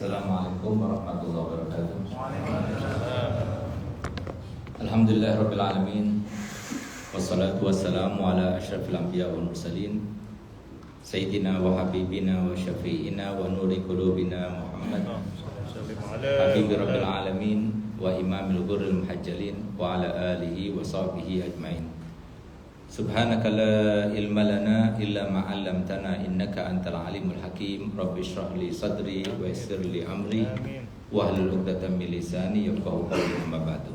Assalamualaikum warahmatullahi wabarakatuh. Alhamdulillahirabbil alamin. Wassalatu wassalamu ala asyrafil anbiya wal mursalin sayyidina wa habibina wa syafi'ina wa nuri qulubina Muhammad habibi rabbil alamin wa imamil ghurril muhajjalin wa ala alihi wa sahbihi ajmain. Subhanaka la ilma lana illa ma 'allamtana innaka antal alimul hakim. Rabbi shrah li sadri wa yassir li amri wahlul 'uqdatam min lisani yafqahu qawli. Amma ba'du.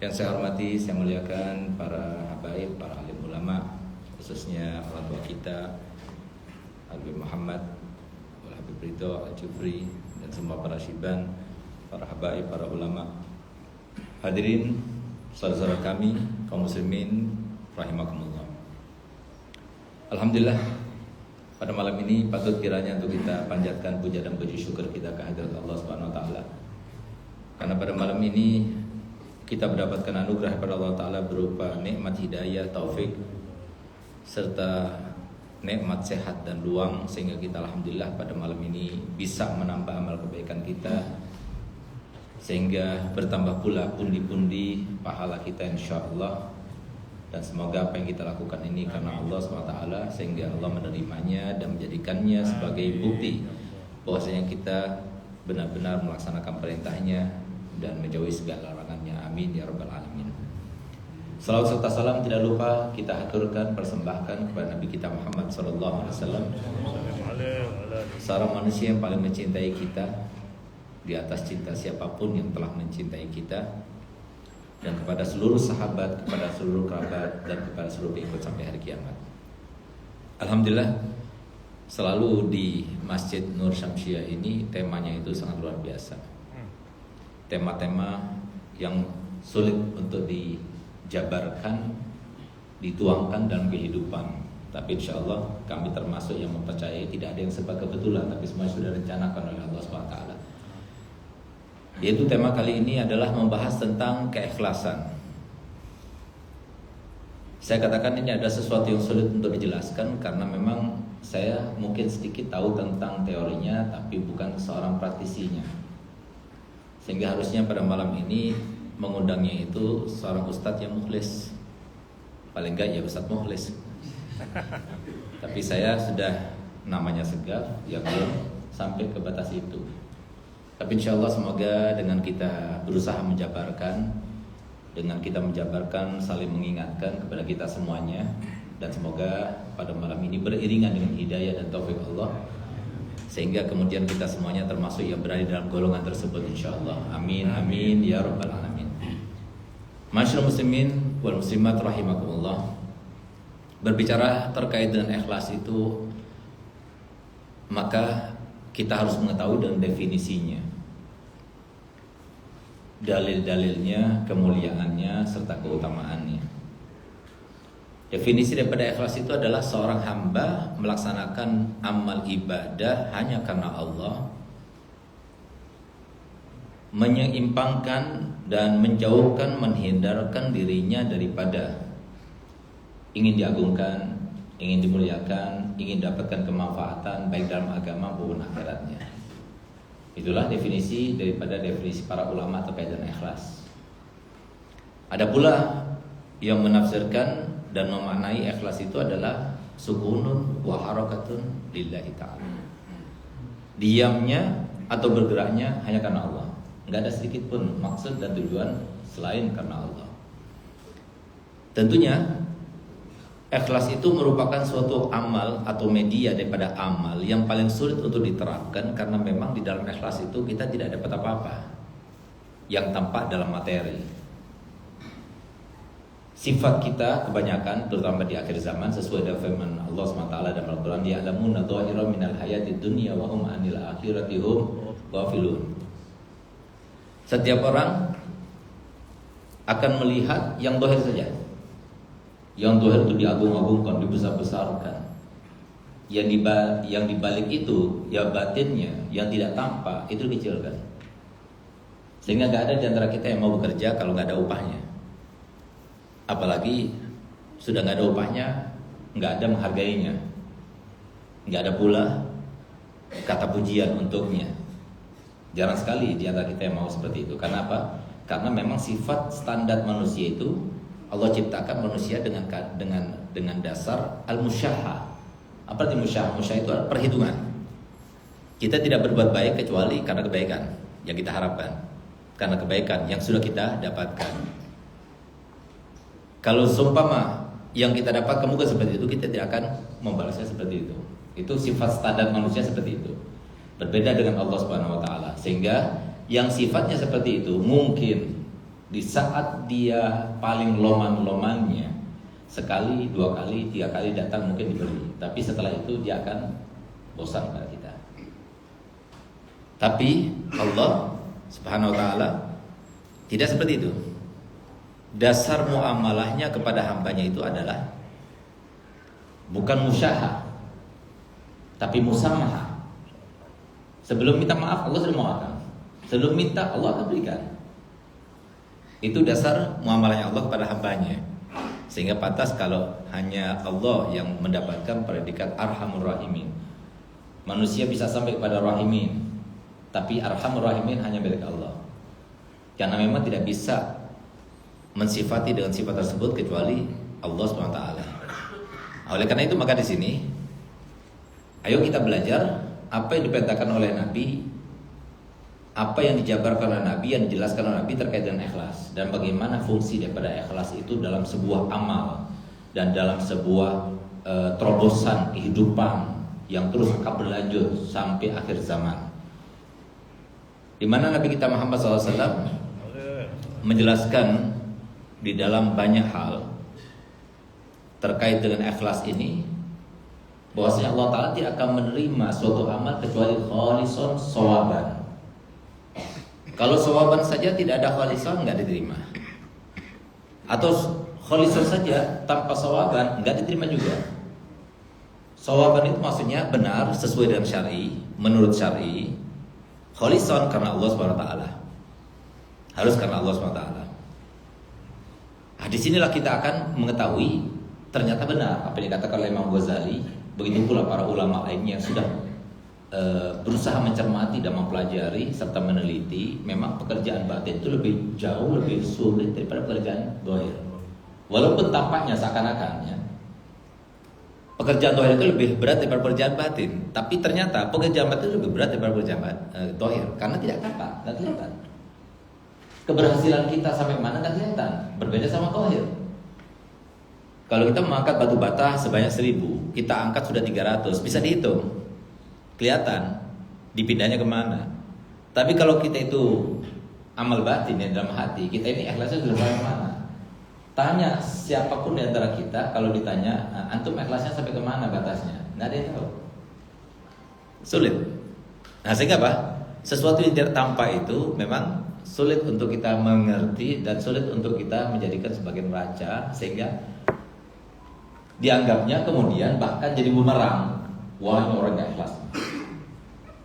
Yang saya hormati, saya muliakan para habaib, para alim ulama, khususnya orang tua kita Habib Muhammad, Habib Ridho, Al-Jufri, dan semua para syiban, para habaib, para ulama. Hadirin saudara kami kaum muslimin rahimakumullah. Alhamdulillah, pada malam ini patut kiranya untuk kita panjatkan puja dan puji syukur kita kehadirat Allah Subhanahu wa taala. Karena pada malam ini kita mendapatkan anugerah pada Allah taala berupa nikmat hidayah, taufik, serta nikmat sehat dan luang, sehingga kita alhamdulillah pada malam ini bisa menambah amal kebaikan kita, sehingga bertambah pula pundi-pundi pahala kita insyaallah. Dan semoga apa yang kita lakukan ini karena Allah SWT, sehingga Allah menerimanya dan menjadikannya sebagai bukti bahwasanya kita benar-benar melaksanakan perintahnya dan menjauhi segala larangannya. Amin ya rabbal alamin. Salawat serta salam tidak lupa kita haturkan, persembahkan kepada Nabi kita Muhammad SAW, seorang manusia yang paling mencintai kita di atas cinta siapapun yang telah mencintai kita, dan kepada seluruh sahabat, kepada seluruh kerabat, dan kepada seluruh pengikut sampai hari kiamat. Alhamdulillah, selalu di Masjid Nur Syamsiah ini temanya itu sangat luar biasa. Tema-tema yang sulit untuk dijabarkan, dituangkan dalam kehidupan. Tapi insya Allah kami termasuk yang mempercayai tidak ada yang serba kebetulan, tapi semua sudah direncanakan oleh Allah SWT. Yaitu tema kali ini adalah membahas tentang keikhlasan. Saya katakan ini ada sesuatu yang sulit untuk dijelaskan karena memang saya mungkin sedikit tahu tentang teorinya, tapi bukan seorang praktisinya. Sehingga harusnya pada malam ini mengundangnya itu seorang ustadz yang mukhlis. Paling enggak ya ustadz mukhlis. Tapi saya sudah namanya segaf, ya belum sampai ke batas itu. Tapi insya Allah semoga dengan kita berusaha menjabarkan, dengan kita menjabarkan, saling mengingatkan kepada kita semuanya, dan semoga pada malam ini beriringan dengan hidayah dan taufik Allah, sehingga kemudian kita semuanya termasuk yang berada dalam golongan tersebut insya Allah. Amin amin ya rabbal alamin. Masyaallah muslimin wal muslimat rahimakumullah. Berbicara terkait dengan ikhlas itu, maka kita harus mengetahui dan definisinya, dalil-dalilnya, kemuliaannya, serta keutamaannya. Definisi daripada ikhlas itu adalah seorang hamba melaksanakan amal ibadah hanya karena Allah, menyeimbangkan dan menjauhkan, menghindarkan dirinya daripada ingin diagungkan, ingin dimuliakan, ingin dapatkan kemanfaatan baik dalam agama maupun akhiratnya. Itulah definisi daripada definisi para ulama terkait dengan ikhlas. Ada pula yang menafsirkan dan memaknai ikhlas itu adalah sukunun wa harakatun lillahi ta'ala. Diamnya atau bergeraknya hanya karena Allah. Enggak ada sedikit pun maksud dan tujuan selain karena Allah. Tentunya ikhlas itu merupakan suatu amal atau media daripada amal yang paling sulit untuk diterapkan, karena memang di dalam ikhlas itu kita tidak dapat apa-apa yang tampak dalam materi. Sifat kita kebanyakan, terutama di akhir zaman, sesuai dengan firman Allah SWT dalam Al-Quran, ya'lamuna dhahiran minal hayatid dunya wa hum 'anil akhirati hum ghafilun. Setiap orang akan melihat yang zahir saja. Yang zahir itu diagung-agungkan, dibesar-besarkan. Yang dibalik itu, ya batinnya, yang tidak tampak, itu dikecilkan. Sehingga gak ada di antara kita yang mau bekerja kalau gak ada upahnya. Apalagi sudah gak ada upahnya, gak ada menghargainya. Gak ada pula kata pujian untuknya. Jarang sekali di antara kita yang mau seperti itu. Karena apa? Karena memang sifat standar manusia itu Allah ciptakan manusia dengan dasar al-musyahah. Apa arti musyahah? Musyahah itu adalah perhitungan. Kita tidak berbuat baik kecuali karena kebaikan yang kita harapkan, karena kebaikan yang sudah kita dapatkan. Kalau seumpama yang kita dapatkan bukan seperti itu, kita tidak akan membalasnya seperti itu. Itu sifat standar manusia seperti itu. Berbeda dengan Allah Subhanahu wa taala. Sehingga yang sifatnya seperti itu mungkin di saat dia paling loman-lomannya sekali, 2 kali, 3 kali datang mungkin diberi. Tapi setelah itu dia akan bosan pada kita. Tapi Allah Subhanahu wa taala tidak seperti itu. Dasar muamalahnya kepada hambanya itu adalah bukan musyahah, tapi musamahah. Sebelum minta maaf Allah sudah memaafkan. Sebelum minta Allah akan berikan. Itu dasar muamalahnya Allah kepada hambanya. Sehingga pantas kalau hanya Allah yang mendapatkan predikat Arhamur Rahimin. Manusia bisa sampai kepada Rahimin, tapi Arhamur Rahimin hanya milik Allah. Karena memang tidak bisa mensifati dengan sifat tersebut kecuali Allah SWT. Oleh karena itu maka di sini ayo kita belajar apa yang diperintahkan oleh Nabi, apa yang dijabarkan oleh Nabi, yang dijelaskan oleh Nabi terkait dengan ikhlas, dan bagaimana fungsi daripada ikhlas itu dalam sebuah amal dan dalam sebuah terobosan kehidupan yang terus akan berlanjut sampai akhir zaman. Di mana Nabi kita Muhammad SAW menjelaskan di dalam banyak hal terkait dengan ikhlas ini, bahwasanya Allah Ta'ala tidak akan menerima suatu amal kecuali khalison sawaban. Kalau sawaban saja tidak ada khalison, nggak diterima. Atau khalison saja tanpa sawaban, nggak diterima juga. Sawaban itu maksudnya benar sesuai dengan syar'i, menurut syar'i. Khalison karena Allah SWT. Harus karena Allah SWT. Nah, disinilah kita akan mengetahui ternyata benar apa yang dikatakan oleh Imam Ghazali. Begitu pula para ulama lainnya yang sudah berusaha mencermati dan mempelajari serta meneliti. Memang pekerjaan batin itu jauh lebih sulit daripada pekerjaan zahir. Walaupun tampaknya seakan-akan ya, pekerjaan zahir itu lebih berat daripada pekerjaan batin, tapi ternyata pekerjaan batin itu lebih berat daripada pekerjaan zahir karena tidak nampak, tidak kelihatan. Keberhasilan kita sampai mana tidak kelihatan, berbeda sama zahir. Kalau kita mengangkat batu bata sebanyak 1000, kita angkat sudah 300, bisa dihitung, kelihatan dipindahnya kemana. Tapi kalau kita itu amal batin yang dalam hati, kita ini ikhlasnya sudah sampai kemana? Tanya siapapun di antara kita, kalau ditanya antum ikhlasnya sampai kemana batasnya, nggak ada yang tahu. Sulit. Nah sehingga apa? Sesuatu yang tidak tampak itu memang sulit untuk kita mengerti dan sulit untuk kita menjadikan sebagai neraca, sehingga dianggapnya kemudian bahkan jadi bumerang. Wah ini orang gak ikhlas.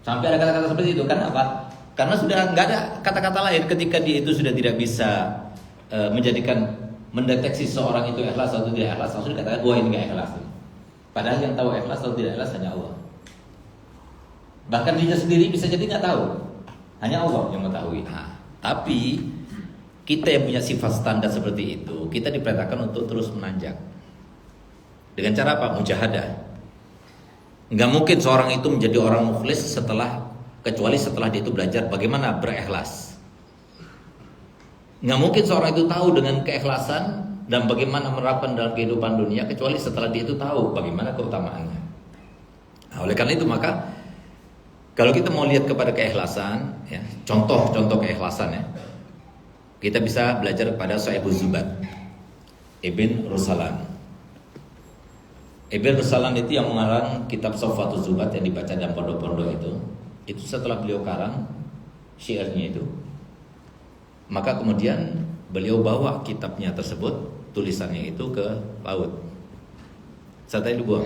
Sampai ada kata-kata seperti itu. Karena apa? Karena sudah nggak ada kata-kata lain ketika dia itu sudah tidak bisa mendeteksi seorang itu ikhlas atau tidak ikhlas, langsung dikatakan wah ini gak ikhlas. Padahal yang tahu ikhlas atau tidak ikhlas hanya Allah. Bahkan dirinya sendiri bisa jadi nggak tahu. Hanya Allah yang mengetahui. Nah, tapi kita yang punya sifat standar seperti itu, kita diperintahkan untuk terus menanjak. Dengan cara apa? Mujahadah. Nggak mungkin seorang itu menjadi orang mukhlis kecuali setelah dia itu belajar bagaimana berikhlas. Nggak mungkin seorang itu tahu dengan keikhlasan dan bagaimana menerapkan dalam kehidupan dunia kecuali setelah dia itu tahu bagaimana keutamaannya. Nah, oleh karena itu maka kalau kita mau lihat kepada keikhlasan, ya, contoh-contoh keikhlasan ya, kita bisa belajar kepada Sahibuz Zubat, Ibn Rusalan. Ibn Rusalan itu yang mengarang kitab Sofwatul Zubat yang dibaca dalam pondok-pondok itu setelah beliau karang syairnya itu, maka kemudian beliau bawa kitabnya tersebut, tulisannya itu ke laut. Setelah itu buang.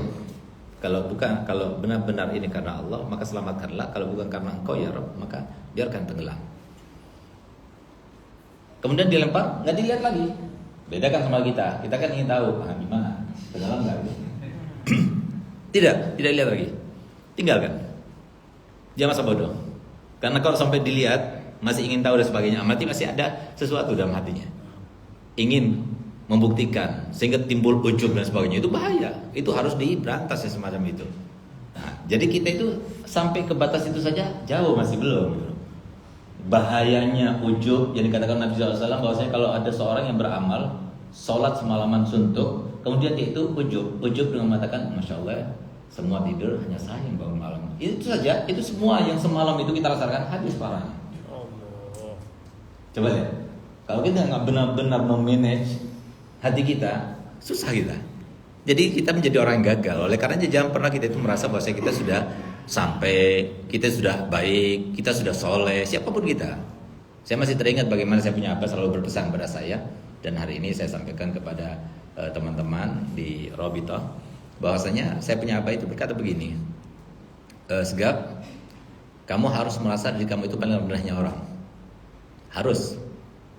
Kalau benar-benar ini karena Allah, maka selamatkanlah. Kalau bukan karena Engkau ya Rabb, maka biarkan tenggelam. Kemudian dilempar, nggak dilihat lagi. Beda kan sama kita. Kita kan ingin tahu, gimana? Tenggelam nggak? Tidak dilihat lagi. Tinggalkan. Jangan masa bodoh. Karena kalau sampai dilihat masih ingin tahu dan sebagainya, berarti masih ada sesuatu dalam hatinya. Ingin membuktikan sehingga timbul ujub dan sebagainya, itu bahaya. Itu harus diberantas ya semacam itu. Nah, jadi kita itu sampai ke batas itu saja jauh masih belum. Bahayanya ujub yang dikatakan Nabi SAW bahwasanya kalau ada seorang yang beramal sholat semalaman suntuk, kemudian dia itu ujub dengan mengatakan Masya Allah, semua tidur hanya saya yang bangun malam. Itu saja, itu semua yang semalam itu kita rasakan habis parahnya. Coba lihat, kalau kita nggak benar-benar memanage hati kita, susah kita. Jadi kita menjadi orang yang gagal. Oleh karenanya jangan pernah kita itu merasa bahwa kita sudah sampai, kita sudah baik, kita sudah soleh, siapapun kita. Saya masih teringat bagaimana saya punya abah selalu berpesan pada saya, dan hari ini saya sampaikan kepada teman-teman di Robito, bahwasanya saya punya abah itu berkata begini, Segap, kamu harus merasa diri kamu itu paling rendahnya orang. Harus.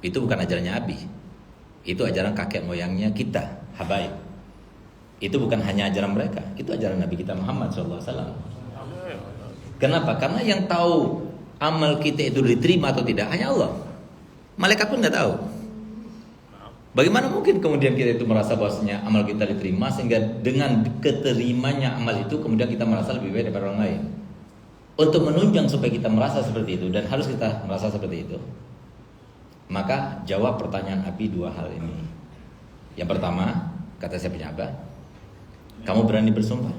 Itu bukan ajarannya Abi. Itu ajaran kakek moyangnya kita, habaib. Itu bukan hanya ajaran mereka, itu ajaran Nabi kita Muhammad SAW. Kenapa? Karena yang tahu amal kita itu diterima atau tidak hanya Allah. Malaikat pun nggak tahu. Bagaimana mungkin kemudian kita itu merasa bahwasanya amal kita diterima, sehingga dengan keterimanya amal itu kemudian kita merasa lebih baik daripada orang lain. Untuk menunjang supaya kita merasa seperti itu, dan harus kita merasa seperti itu, maka jawab pertanyaan Abi dua hal ini. Yang pertama, kata saya punya abah, kamu berani bersumpah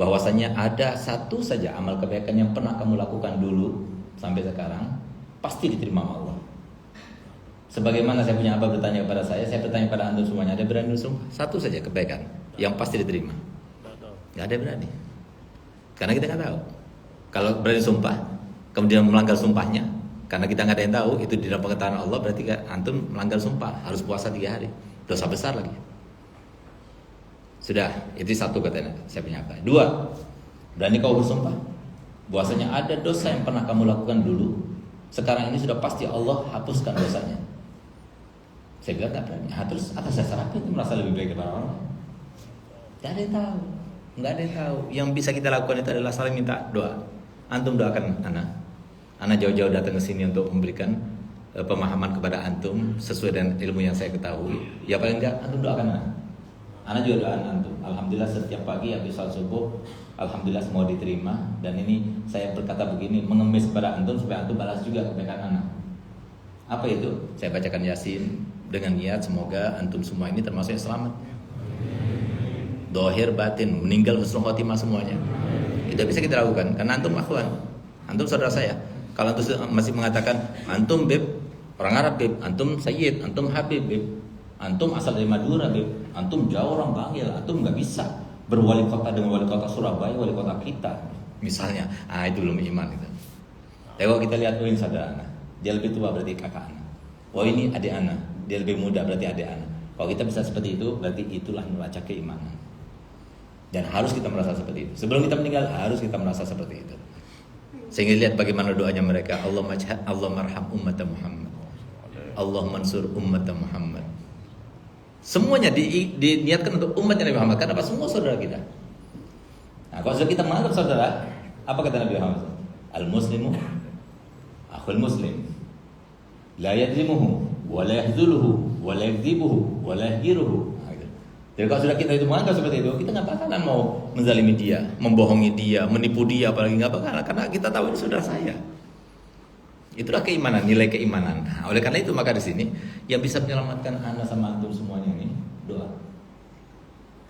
bahwasanya ada satu saja amal kebaikan yang pernah kamu lakukan dulu sampai sekarang pasti diterima Allah. Sebagaimana saya punya abah bertanya kepada saya bertanya pada antum semuanya, ada berani bersumpah? Satu saja kebaikan yang pasti diterima. Gak ada berani. Karena kita nggak tahu. Kalau berani sumpah, kemudian melanggar sumpahnya, karena kita nggak ada yang tahu itu di dalam pengetahuan Allah, berarti antum melanggar sumpah, harus puasa 3 hari, dosa besar lagi. Sudah, itu satu katanya saya punya abah. 2, berani kau bersumpah bahwasanya ada dosa yang pernah kamu lakukan dulu, sekarang ini sudah pasti Allah hapuskan dosanya. Saya bilang tak berani. Terus atas dasar apa itu merasa lebih baik daripada orang? Tidak ada yang tahu. Nggak ada yang tahu. Yang bisa kita lakukan itu adalah saling minta doa. Antum doakan Ana jauh-jauh datang ke sini untuk memberikan pemahaman kepada antum sesuai dengan ilmu yang saya ketahui. Ya paling enggak antum doakan Ana juga doakan antum. Alhamdulillah setiap pagi habis salat subuh, alhamdulillah semua diterima. Dan ini saya berkata begini, mengemis kepada antum supaya antum balas juga kebaikan Ana. Apa itu? Saya bacakan Yasin dengan niat semoga antum semua ini termasuk yang selamat. Dohir batin, meninggal husnul khotimah semuanya. Itu bisa kita lakukan karena antum akhwan. Antum saudara saya. Kalau antum masih mengatakan antum beb orang Arab beb, antum sayyid, antum habib beb, antum asal dari Madura beb, antum jauh orang Bangil, antum nggak bisa berwali kota dengan wali kota Surabaya, wali kota kita misalnya. Itu belum iman itu. Tapi kalau kita lihat ini saudara anak, dia lebih tua berarti kakak anak. Ini adik anak, dia lebih muda berarti adik anak. Kalau kita bisa seperti itu, berarti itulah neraca keimanan. Dan harus kita merasa seperti itu. Sebelum kita meninggal harus kita merasa seperti itu. Sehingga lihat bagaimana doanya mereka. Allah marham ummat Muhammad. Allah mansur ummat Muhammad. Semuanya diniatkan untuk umatnya Nabi Muhammad. Karena semua saudara kita. Nah, kalau sudah kita menganggap saudara, apa kata Nabi Muhammad? Al-muslimu akhul muslim. La yadlimuhu, wa la yahzuluhu, wa la yakdzibuhu, wa la yahjiruhu. Jadi kalau sudah kita itu menganggap seperti itu, kita nggak bakalan mau menzalimi dia, membohongi dia, menipu dia, apalagi nggak bakalan, karena kita tahu ini saudara saya. Itulah keimanan, nilai keimanan. Nah, oleh karena itu maka di sini yang bisa menyelamatkan anak sama antum semuanya ini doa.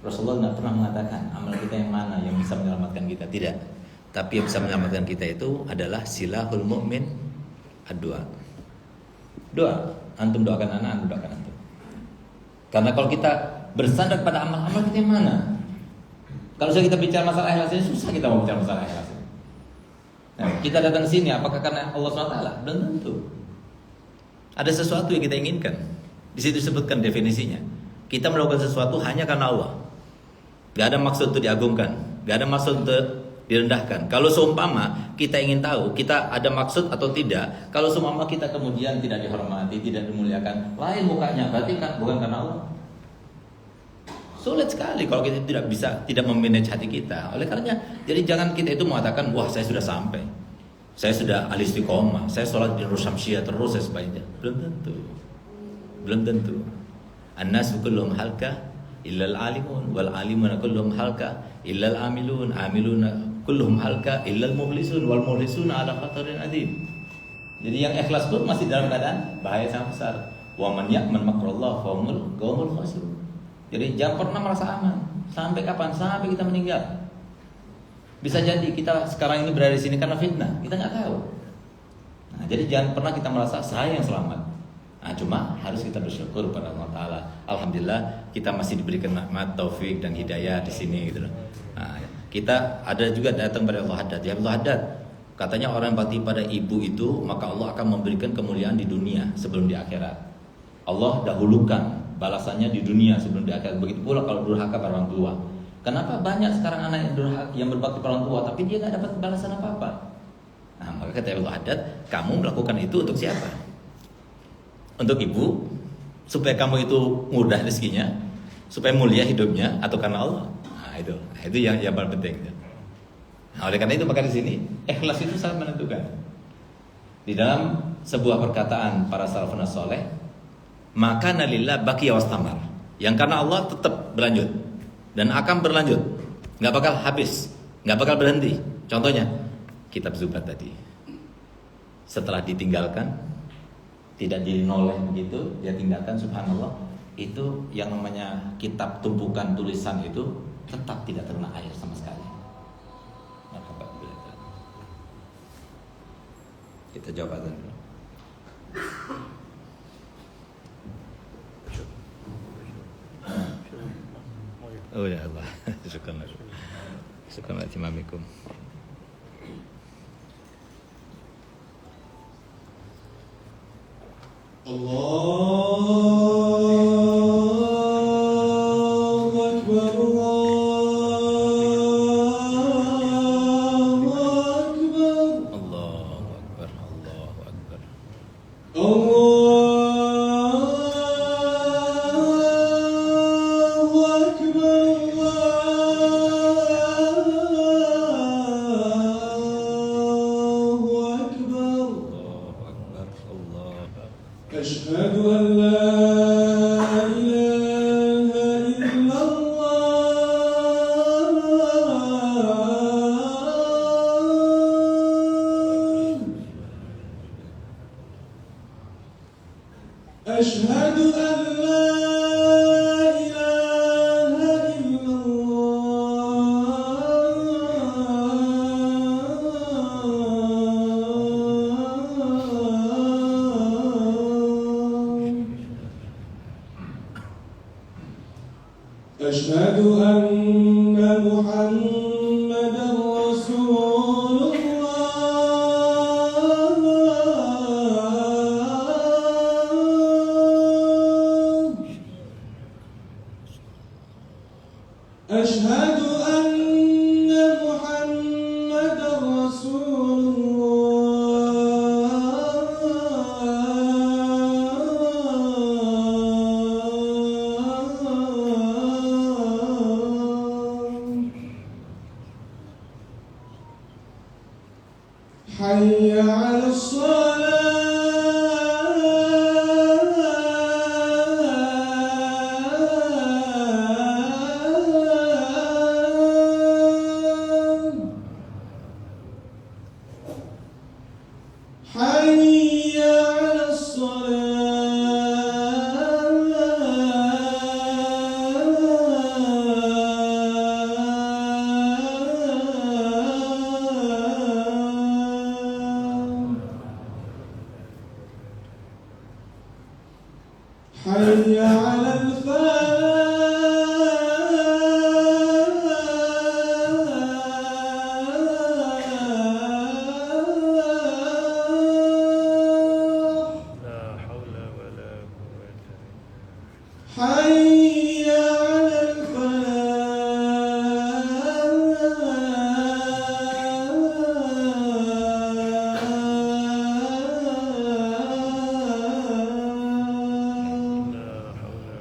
Rasulullah nggak pernah mengatakan amal kita yang mana yang bisa menyelamatkan kita, tidak. Tapi yang bisa menyelamatkan kita itu adalah silahul mu'min ad-doa. Doa, antum doakan anak, antum doakan antum. Karena kalau kita bersandar pada amal-amal kita yang mana? Kalau sudah kita bicara masalah ikhlas ini susah kita mau bicara masalah ikhlas. Nah, kita datang ke sini apakah karena Allah SWT? Belum tentu. Ada sesuatu yang kita inginkan. Di situ disebutkan definisinya. Kita melakukan sesuatu hanya karena Allah. Gak ada maksud untuk diagungkan, gak ada maksud untuk direndahkan. Kalau seumpama kita ingin tahu kita ada maksud atau tidak, kalau seumpama kita kemudian tidak dihormati, tidak dimuliakan, lain mukanya, berarti kan bukan karena Allah. Sulit sekali kalau kita tidak memanage hati kita. Oleh karenanya, jadi jangan kita itu mengatakan, wah saya sudah sampai, saya sudah ahli istiqomah, saya sholat di Syamsiah terus saya sebaiknya. Belum tentu. An-nasu kulluhum halka illal alimun, wal alimuna kulluhum halka illal amilun, amiluna kulluhum halka illal mukhlisun, wal mukhlisuna ala khatarin adim. Jadi yang ikhlas pun masih dalam keadaan bahaya sangat besar. Wa man ya'man makrallah fa humul qaumul khasirun. Jadi jangan pernah merasa aman. Sampai kapan? Sampai kita meninggal. Bisa jadi kita sekarang ini berada di sini karena fitnah. Kita nggak tahu. Nah, jadi jangan pernah kita merasa saya yang selamat. Nah, cuma harus kita bersyukur pada Allah Taala. Alhamdulillah kita masih diberikan nikmat, taufik dan hidayah di sini gitu loh. Nah, kita ada juga datang pada Allah Haddad. Ya Allah Haddad, katanya orang yang bakti pada ibu itu maka Allah akan memberikan kemuliaan di dunia sebelum di akhirat. Allah dahulukan balasannya di dunia sebelum di akhirat. Begitu pula kalau durhaka pada orang tua. Kenapa banyak sekarang anak yang berbakti pada orang tua tapi dia nggak dapat balasan apa-apa? Nah, maka kata Allah Haddad, kamu melakukan itu untuk siapa? Untuk ibu, supaya kamu itu mudah rezekinya, supaya mulia hidupnya, atau karena Allah? Nah, itu yang paling penting. Nah, oleh karena itu maka di sini ikhlas itu sangat menentukan. Di dalam sebuah perkataan para salafun saleh, maka nalillah baqiya wastamar. Yang karena Allah tetap berlanjut dan akan berlanjut, nggak bakal habis, nggak bakal berhenti. Contohnya kitab Zubat tadi, setelah ditinggalkan, tidak dinoleh begitu, dia tinggalkan, subhanallah, itu yang namanya kitab tumpukan tulisan itu tetap tidak terkena air sama sekali. Kita jawab dulu. Oh ya Allah, syukurlah timamikum. Allahu Akbar, Allahu Akbar, Allahu Akbar, Allahu Akbar. Allahu Akbar, Allahu Akbar. Allahu Akbar, Allah. أشهد أن لا إله إلا الله. أشهد أن لا إله إلا الله. أشهد أن محمدا رسول الله. أشهد أن محمدا رسول الله. حي على الصلاة. حي على الصلاة. حي على الفلاح. لا حول ولا قوة حي على الفلاح. لا حول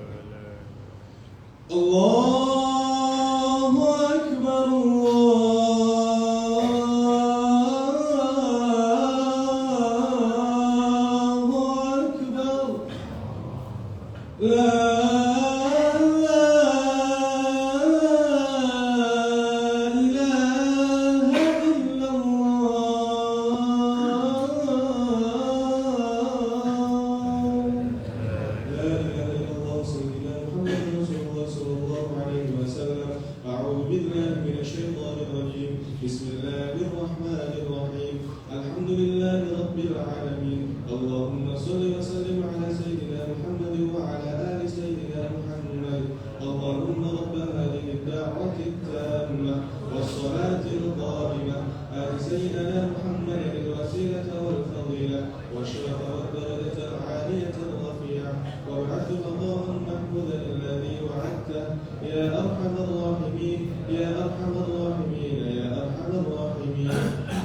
رب العالمين. اللهم صل وسلم على سيدنا محمد وعلى آل سيدنا محمد. اللهم رب هذه الدعوة التامة والصلاة القائمة آت سيدنا محمد الوسيلة والفضيلة والشرف والدرجة العالية الرفيعة وابعث مقاما محمودا الذي وعدته يا أرحم الراحمين يا أرحم الراحمين يا أرحم الراحمين.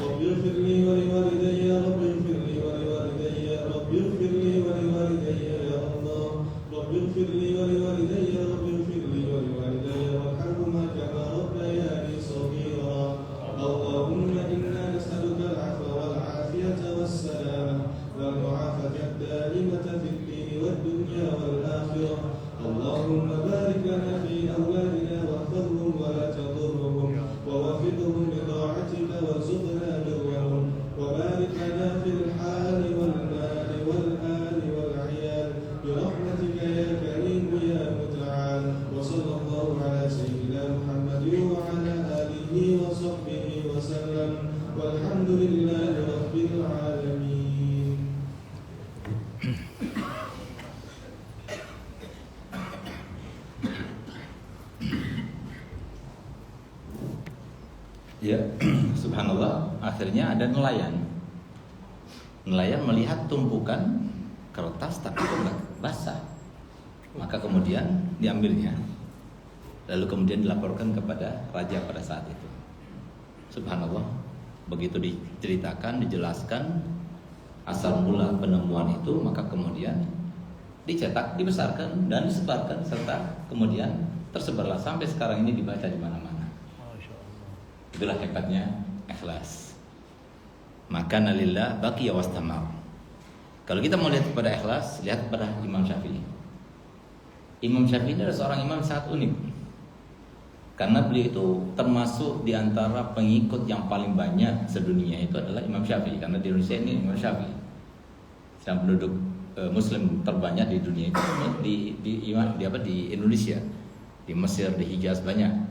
رب اغفر لي ولوالدي رب اغفر لي ولوالدي رب اغفر لي ولوالدي يا الله. رب اغفر لي ولوالدي رب اغفر لي ولوالدي وارحمهما كما ربياني صغيرا. اللهم إنا نسألك العفو والعافية والسلامة والمعافاة الدائمة في الدين والدنيا والآخرة. اللهم بارك لنا في أولادنا واحفظهم ولا تضرهم ووفقهم لطاعتك وارزقنا برهم وبارك لنا في الحال والمال والآل والعيال برحمتك يا كريم يا متعال. وصلى الله على سيدنا محمد وعلى آله وصحبه وسلم والحمد لله رب العالمين. Ya, subhanallah, akhirnya ada nelayan. Nelayan melihat tumpukan kertas tapi kok nggak basah. Maka kemudian diambilnya. Lalu kemudian dilaporkan kepada raja pada saat itu. Subhanallah, begitu diceritakan, dijelaskan asal mula penemuan itu, maka kemudian dicetak, dibesarkan dan disebarkan serta kemudian tersebarlah sampai sekarang ini dibaca di mana-mana. Itulah hebatnya ikhlas. Maka nalillah baqiya wastamar. Kalau kita mau lihat kepada ikhlas, lihat kepada Imam Syafi'i. Imam Syafi'i adalah seorang imam sangat unik. Karena beliau itu termasuk di antara pengikut yang paling banyak sedunia itu adalah Imam Syafi'i. Karena di Indonesia ini Imam Syafi'i. Sedang penduduk Muslim terbanyak di dunia itu di Indonesia, di Mesir, di Hijaz banyak.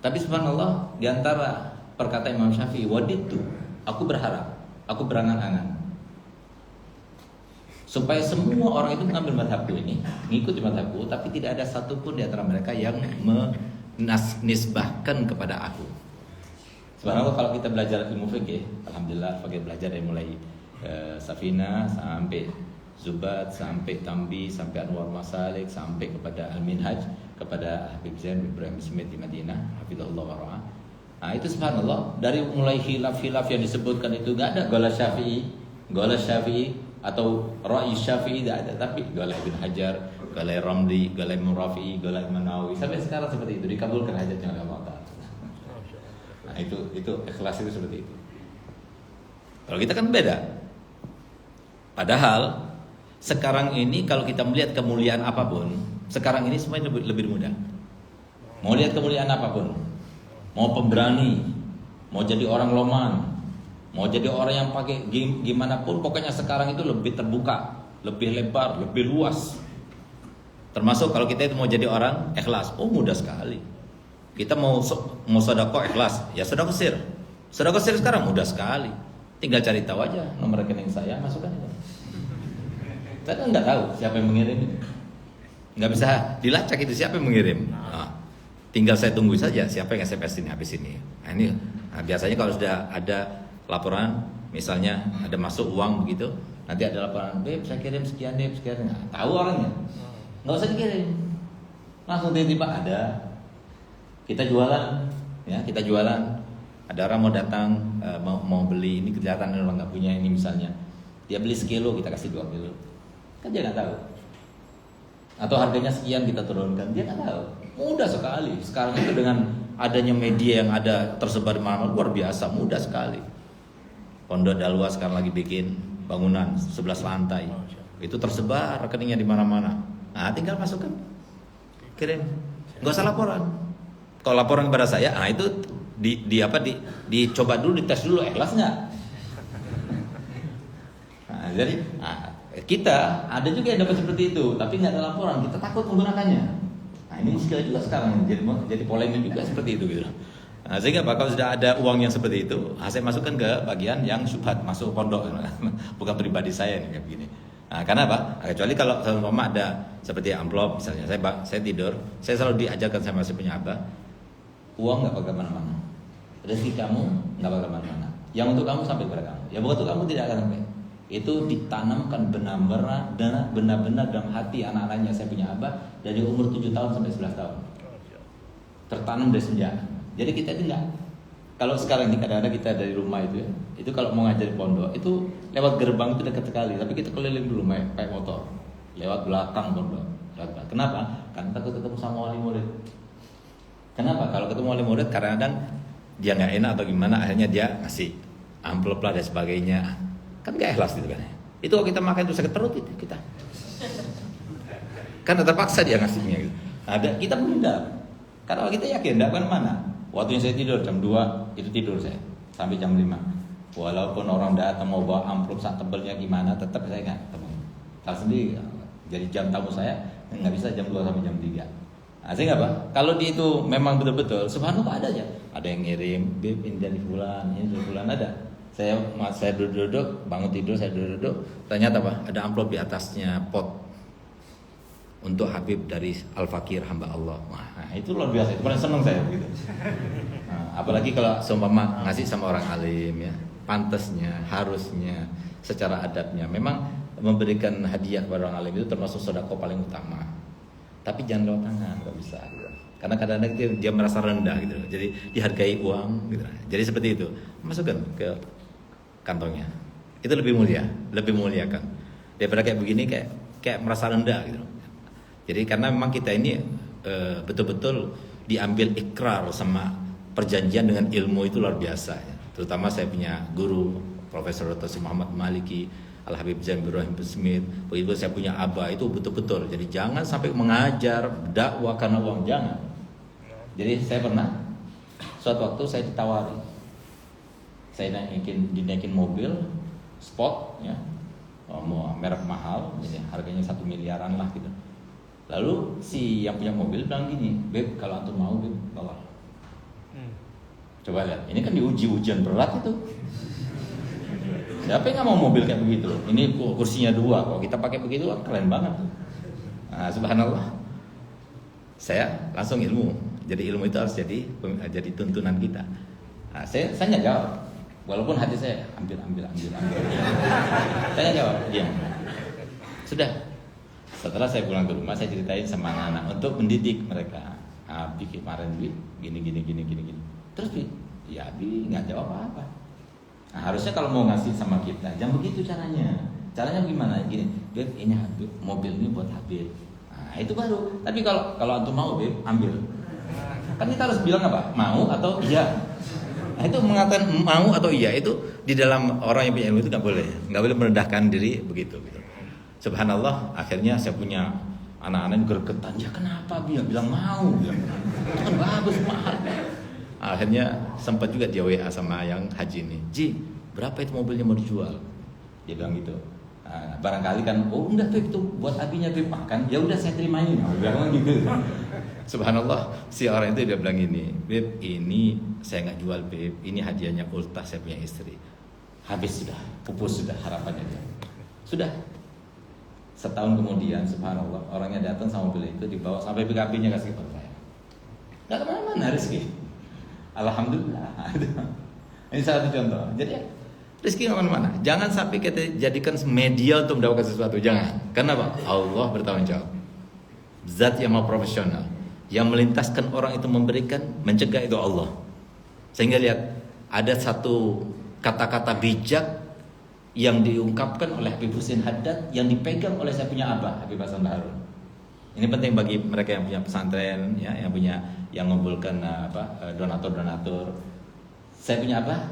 Tapi subhanallah, di antara perkataan Imam Syafi'i, waditu, aku berharap, aku berangan-angan supaya semua orang itu mengambil madhabku ini, mengikuti madhabku, tapi tidak ada satupun di antara mereka yang menisbahkan kepada aku. Subhanallah, kalau kita belajar ilmu fikih, alhamdulillah, fikih belajar dari mulai Safina sampai Zubat, sampai Tambi, sampai Anwar Masalik, sampai kepada Al-Minhaj, kepada Habib Zain Ibrahim Smith di Madinah, hafizahullah wa ra'ah. Nah, itu subhanallah, dari mulai khilaf-khilaf yang disebutkan itu enggak ada gola Syafi'i atau Ra'i Syafi'i, tidak ada, tapi gola Ibn Hajar, gola Ramli, gola Imam Rafi'i, gola Imam Nawawi, sampai sekarang seperti itu, dikabulkan hajatnya oleh Allah Ta'ala. Nah, itu ikhlas itu seperti itu. Kalau kita kan beda. Padahal sekarang ini kalau kita melihat kemuliaan apapun, sekarang ini semuanya lebih mudah. Mau lihat kemuliaan apapun, mau pemberani, mau jadi orang loman, mau jadi orang yang pakai gimana pun, pokoknya sekarang itu lebih terbuka, lebih lebar, lebih luas. Termasuk kalau kita itu mau jadi orang ikhlas, oh mudah sekali. Kita mau sedekah ikhlas, ya sedekah sir. Sedekah sir sekarang mudah sekali. Tinggal cari tahu aja nomor rekening saya, masukkan aja. Saya kan nggak tahu siapa yang mengirim, nggak bisa dilacak itu siapa yang mengirim. Nah, tinggal saya tunggu saja siapa yang SMS ini habis ini. Nah, biasanya kalau sudah ada laporan, misalnya ada masuk uang begitu, nanti ada laporan, Beb saya kirim sekian, Beb sekian. Nah, tahu orangnya, nggak usah dikirim, langsung tiba-tiba ada. Kita jualan, ya kita jualan. Ada orang mau datang, mau beli ini, kelihatan orang nggak punya ini misalnya, dia beli sekilo kita kasih 2 kilo. Kan dia nggak tahu. Atau harganya sekian kita turunkan, dia nggak tahu. Mudah sekali. Sekarang itu dengan adanya media yang ada tersebar di mana-mana, luar biasa, mudah sekali. Pondok Dalwa sekarang lagi bikin bangunan 11 lantai. Itu tersebar rekeningnya di mana-mana. Nah, tinggal masukkan, kirim. Nggak usah laporan. Kalau laporan kepada saya, nah itu dicoba dulu, dites dulu, ikhlas nggak? Nah, jadi kita ada juga yang dapat seperti itu, tapi nggak ada laporan, kita takut menggunakannya. Nah, ini muskil juga sekarang, jadi polemik juga seperti itu gitu. Nah, sehingga kalau sudah ada uang yang seperti itu, saya masukkan ke bagian yang syubhat, masuk pondok, bukan pribadi saya nih kayak begini. Nah, karena apa? Kecuali kalau seumpama ada seperti amplop misalnya, saya tidur, saya selalu diajarkan sama si punya abah, uang nggak bakal kemana-mana, rezeki kamu nggak bakal kemana-mana, yang untuk kamu sampai kepada kamu, yang bukan untuk kamu tidak akan sampai. Itu ditanamkan benar-benar dalam hati anak-anaknya saya punya abah dari umur 7 tahun sampai 11 tahun, tertanam dari sejak. Jadi kita itu enggak. Kalau sekarang ini kadang-kadang kita dari rumah itu kalau mau ngajar di pondok itu lewat gerbang itu dekat sekali, tapi kita keliling dulu pakai motor, lewat belakang pondok. Kenapa? Karena takut ketemu sama wali murid. Kenapa? Kalau ketemu wali murid kadang-kadang dia nggak enak atau gimana, akhirnya dia ngasih amplop lah dan sebagainya. Kan nggak ikhlas gitu kan? Itu kalau kita makan itu sakit perut itu kita. Karena terpaksa dia ngasihnya. Gitu. Ada kita menghindar. Karena kita yakin tidak kemana-mana. Waktunya saya tidur jam 2 itu tidur saya sampai jam 5. Walaupun orang datang mau bawa amplop sak tebelnya gimana, tetap saya nggak ketemu. Tahu sendiri. Jadi jam tamu saya nggak bisa jam 2 sampai jam 3. Nah, sehingga apa? Kalau di itu memang betul-betul, subhanallah ada aja. Ada yang ngirim, bib ini dari fulan, ini dari fulan ada. Saya duduk, bangun tidur saya duduk, ternyata apa? Ada amplop di atasnya pot untuk Habib dari Al-Fakir hamba Allah. Nah, itu luar biasa, itu paling senang saya gitu. Nah, apalagi kalau seumpama ngasih sama orang alim ya, pantasnya, harusnya, secara adabnya. Memang memberikan hadiah kepada orang alim itu termasuk sedekah paling utama. Tapi jangan lewat tangan, nggak bisa. Gitu. Karena kadang-kadang dia merasa rendah gitu, jadi dihargai uang. Gitu. Jadi seperti itu, masukkan ke kantongnya. Itu lebih mulia, lebih muliakan daripada kayak begini, kayak merasa rendah gitu. Jadi karena memang kita ini betul-betul diambil ikrar sama perjanjian dengan ilmu itu luar biasa ya. Terutama saya punya guru Profesor Dr. Muhammad Maliki, Al-Habib Zain Ibrahim Smith, begitu saya punya abah itu betul-betul. Jadi jangan sampai mengajar dakwah karena uang, jangan. Jadi saya pernah suatu waktu saya ditawari, saya dinaikin mobil sport ya, mau merek mahal, jadi harganya 1 miliaran lah gitu. Lalu si yang punya mobil bilang gini, Beb, kalau antum mau Beb, bawa. Coba lihat, ini kan diuji ujian berat itu. Siapa yang nggak mau mobil kayak begitu? Ini kursinya 2, kalau kita pakai begitu kan keren banget. Nah, subhanallah. Saya langsung ilmu. Jadi ilmu itu harus jadi tuntunan kita. Nah, saya nggak jawab, walaupun hati saya ambil. Saya nggak jawab, diam. Sudah. Setelah saya pulang ke rumah, saya ceritain sama anak-anak untuk mendidik mereka. Abi kemarin gini. Terus ya Abi nggak jawab apa-apa. Nah, harusnya kalau mau ngasih sama kita, jangan begitu caranya. Caranya gimana? Gini, Beb, ini Habib, mobil ini buat Habib. Nah, itu baru. Tapi kalau antum mau Beb, ambil. Kan kita harus bilang apa? Mau atau iya. Nah, itu mengatakan mau atau iya itu di dalam orang yang punya ilmu itu nggak boleh merendahkan diri begitu. Gitu. Subhanallah, akhirnya saya punya anak-anak yang gergetan. Ya kenapa dia bilang mau? Bilang, itu kan bagus, mahal. Akhirnya sempat juga dia WA sama yang haji ini. Ji, berapa itu mobilnya mau dijual? Dia bilang gitu. Nah, barangkali kan, oh enggak Beb, itu buat abinya Beb makan. Ya udah saya terimain. Nah, bilang gitu. Subhanallah, si orang itu dia bilang ini, Beb, ini saya nggak jual Beb. Ini hadiahnya ultah saya punya istri. Habis sudah, pupus sudah harapannya dia. Sudah. Setahun kemudian, subhanallah, orangnya datang sama mobil itu dibawa sampai PKB-nya kasih kepada saya. Nggak kemana-mana rezeki. Alhamdulillah. Ini salah satu contoh. Jadi rezeki nggak kemana-mana. Jangan sampai kita jadikan media untuk mendapatkan sesuatu. Jangan. Kenapa? Allah bertanggung jawab. Zat yang mau profesional, yang melintaskan orang itu memberikan, mencegah itu Allah. Sehingga lihat ada satu kata-kata bijak yang diungkapkan oleh Habib Husin Haddad yang dipegang oleh saya punya abah Habib Hasan Harun. Ini penting bagi mereka yang punya pesantren ya, yang mengumpulkan donatur. Saya punya abah